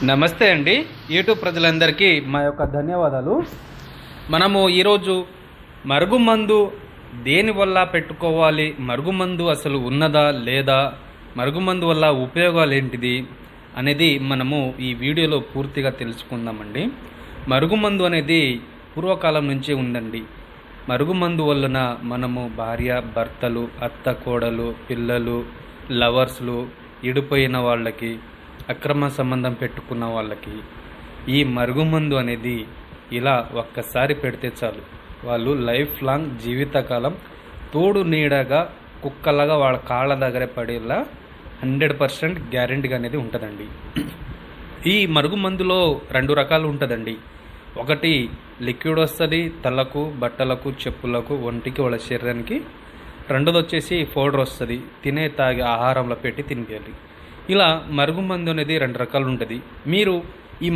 నమస్తే అండి. యూట్యూబ్ ప్రజలందరికీ మా యొక్క ధన్యవాదాలు. మనము ఈరోజు మరుగుమందు దేనివల్ల పెట్టుకోవాలి, మరుగుమందు అసలు ఉన్నదా లేదా, మరుగుమందు వల్ల ఉపయోగాలు ఏంటిది అనేది మనము ఈ వీడియోలో పూర్తిగా తెలుసుకుందామండి. మరుగుమందు అనేది పూర్వకాలం నుంచే ఉందండి. మరుగుమందు వలన మనము భార్య భర్తలు, అత్త కోడలు, పిల్లలు, లవర్స్లు, ఇడిపోయిన వాళ్ళకి, అక్రమ సంబంధం పెట్టుకున్న వాళ్ళకి ఈ మరుగుమందు అనేది ఇలా ఒక్కసారి పెడితే చాలు, వాళ్ళు లైఫ్ లాంగ్ జీవితకాలం తోడు నీడగా కుక్కలాగా వాళ్ళ కాళ్ళ దగ్గర పడేలా 100% గ్యారెంటీగా అనేది ఉంటుందండి. ఈ మరుగుమందులో 2 రకాలు ఉంటుందండి. ఒకటి లిక్విడ్ వస్తుంది, తలకు, బట్టలకు, చెప్పులకు, ఒంటికి, వాళ్ళ శరీరానికి. రెండోది వచ్చేసి పౌడర్ వస్తుంది, తాగే ఆహారంలో పెట్టి తినిపించాలి. ఇలా మరుగుమందు అనేది 2 రకాలు ఉంటుంది. మీరు ఈ